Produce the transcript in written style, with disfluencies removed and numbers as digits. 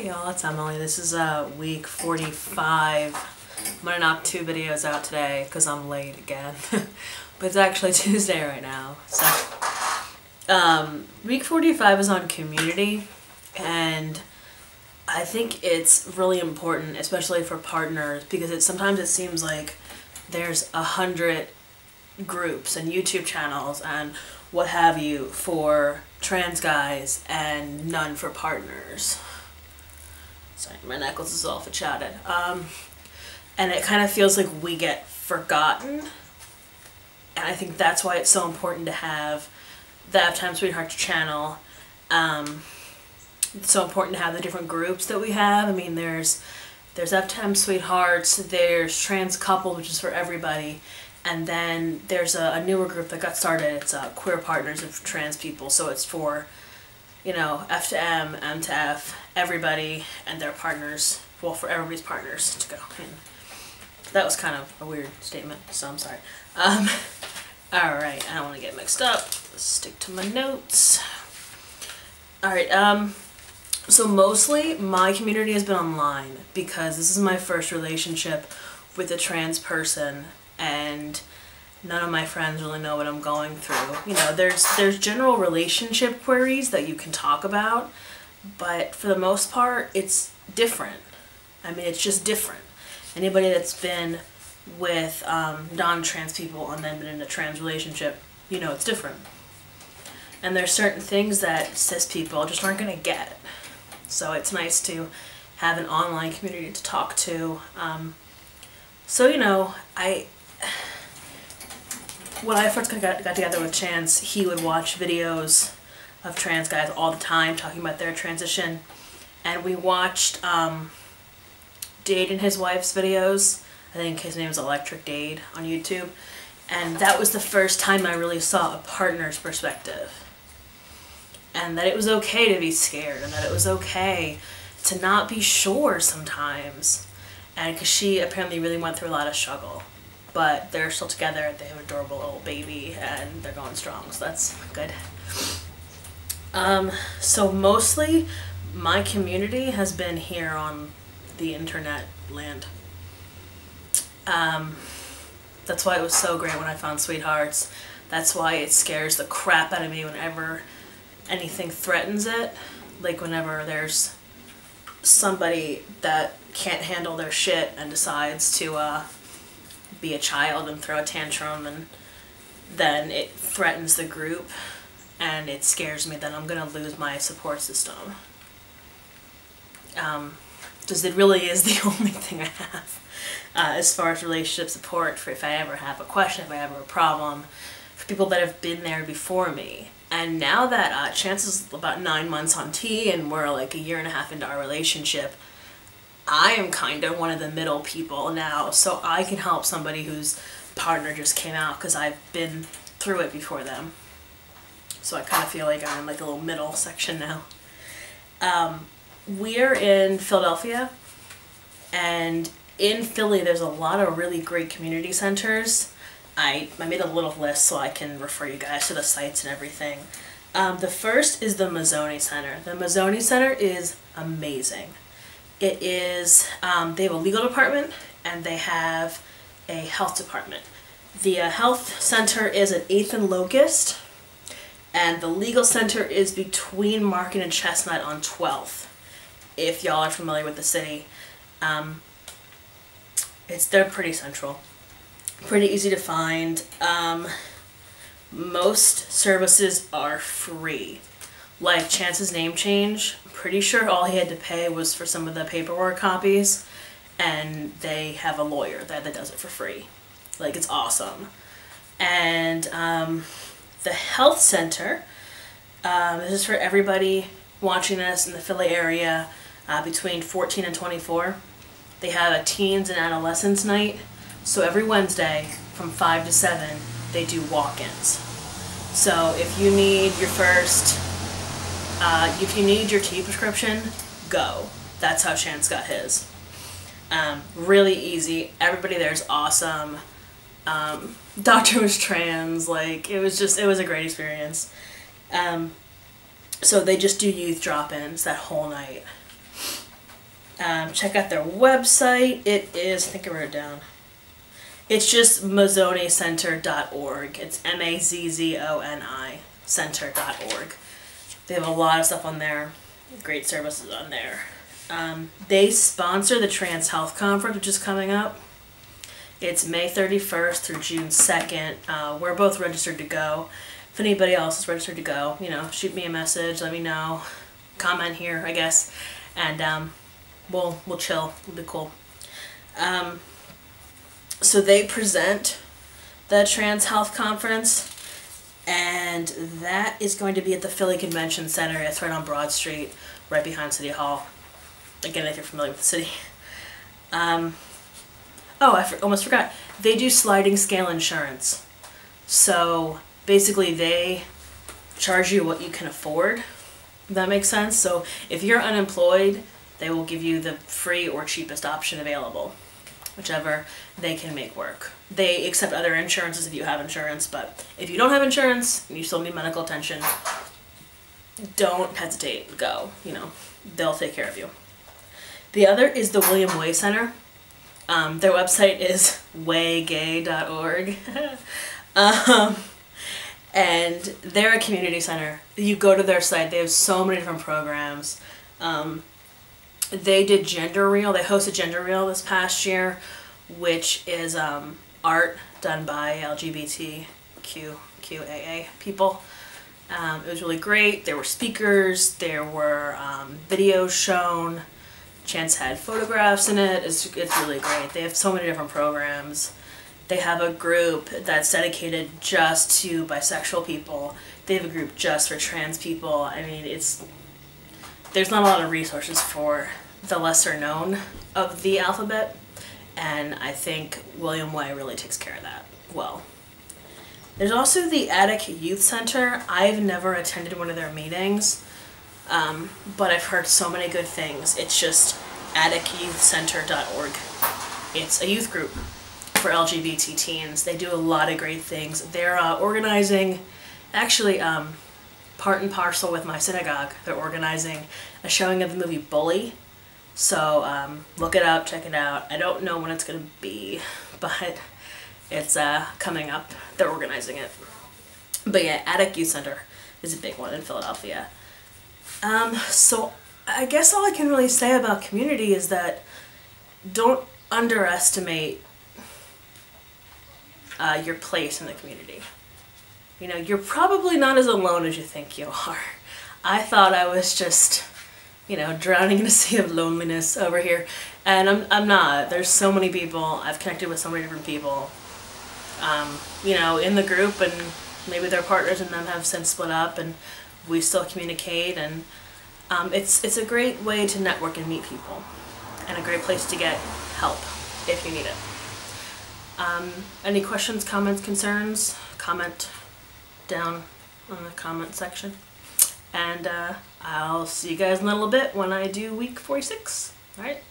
Hey y'all, it's Emily. This is week 45. I'm gonna knock 2 videos out today because I'm late again. But it's actually Tuesday right now. So week 45 is on community, and I think it's really important, especially for partners, because sometimes it seems like there's 100 groups and YouTube channels and what have you for trans guys and none for partners. Sorry, my necklace is all chatted. And it kind of feels like we get forgotten. And I think that's why it's so important to have the F-Time Sweethearts channel. It's so important to have the different groups that we have. I mean, there's F-Time Sweethearts, there's Trans Couple, which is for everybody. And then there's a newer group that got started. It's Queer Partners of Trans People. So it's for, you know, F to M, M to F, everybody and their partners. Well, for everybody's partners to go. And that was kind of a weird statement, so I'm sorry. Alright, I don't want to get mixed up. Let's stick to my notes. Alright, so mostly my community has been online because this is my first relationship with a trans person, and none of my friends really know what I'm going through. You know, there's general relationship queries that you can talk about, but for the most part, it's different. I mean, it's just different. Anybody that's been with non-trans people and then been in a trans relationship, you know it's different. And there's certain things that cis people just aren't going to get. So it's nice to have an online community to talk to. So, you know, when I first got together with Chance, he would watch videos of trans guys all the time talking about their transition. And we watched Dade and his wife's videos. I think his name is Electric Dade on YouTube. And that was the first time I really saw a partner's perspective. And that it was okay to be scared, and that it was okay to not be sure sometimes. And because she apparently really went through a lot of struggle. But they're still together, they have an adorable little baby, and they're going strong, so that's good. So mostly my community has been here on the internet land. That's why it was so great when I found Sweethearts. That's why it scares the crap out of me whenever anything threatens it. Like whenever there's somebody that can't handle their shit and decides to be a child and throw a tantrum, and then it threatens the group, and it scares me that I'm gonna lose my support system. Because it really is the only thing I have as far as relationship support for if I ever have a question, if I ever have a problem, for people that have been there before me. And now that Chance is about 9 months on T and we're like a year and a half into our relationship, I am kind of one of the middle people now, so I can help somebody whose partner just came out because I've been through it before them. So I kind of feel like I'm in like a little middle section now. We're in Philadelphia, and in Philly there's a lot of really great community centers. I made a little list so I can refer you guys to the sites and everything. The first is the Mazzoni Center. The Mazzoni Center is amazing. It is, they have a legal department and they have a health department. The health center is at 8th and Locust, and the legal center is between Market and Chestnut on 12th, if y'all are familiar with the city. They're pretty central, pretty easy to find. Most services are free. Like Chance's name change, I'm pretty sure all he had to pay was for some of the paperwork copies, and they have a lawyer that does it for free. Like, it's awesome. And the health center, this is for everybody watching this in the Philly area between 14 and 24. They have a teens and adolescents night, so every Wednesday from 5 to 7 they do walk-ins. So if you need your first if you need your tea prescription, go. That's how Chance got his. Really easy. Everybody there is awesome. Doctor was trans. Like, it was a great experience. So they just do youth drop-ins that whole night. Check out their website. It is, I think I wrote it down. It's just mazzonicenter.org. It's MAZZONI center.org. They have a lot of stuff on there. Great services on there. They sponsor the Trans Health Conference, which is coming up. It's May 31st through June 2nd. We're both registered to go. If anybody else is registered to go, you know, shoot me a message, let me know. Comment here, I guess. And we'll chill. It'll be cool. So they present the Trans Health Conference, and that is going to be at the Philly Convention Center. It's right on Broad Street, right behind City Hall. Again, if you're familiar with the city. Oh, I almost forgot. They do sliding scale insurance. So basically they charge you what you can afford. If that makes sense. So if you're unemployed, they will give you the free or cheapest option available, whichever they can make work. They accept other insurances if you have insurance, but if you don't have insurance and you still need medical attention, don't hesitate, go, you know, they'll take care of you. The other is the William Way Center. Their website is waygay.org. And they're a community center. You go to their site, they have so many different programs. They did Gender Reel. They hosted Gender Reel this past year, which is art done by LGBTQAA people. It was really great. There were speakers. There were videos shown. Chance had photographs in it. It's really great. They have so many different programs. They have a group that's dedicated just to bisexual people. They have a group just for trans people. I mean, there's not a lot of resources for the lesser known of the alphabet, and I think William Way really takes care of that well. There's also the Attic Youth Center. I've never attended one of their meetings, but I've heard so many good things. It's just atticyouthcenter.org. It's a youth group for LGBT teens. They do a lot of great things. They're organizing, actually part and parcel with my synagogue, they're organizing a showing of the movie Bully. So look it up, check it out. I don't know when it's going to be, but it's coming up. They're organizing it. But yeah, Attic Youth Center is a big one in Philadelphia. So I guess all I can really say about community is that don't underestimate your place in the community. You know, you're probably not as alone as you think you are. I thought I was just, you know, drowning in a sea of loneliness over here, and I'm not. There's so many people. I've connected with so many different people, you know, in the group, and maybe their partners and them have since split up, and we still communicate, and it's a great way to network and meet people, and a great place to get help if you need it. Any questions, comments, concerns? Comment down in the comment section. And I'll see you guys in a little bit when I do week 46. Alright?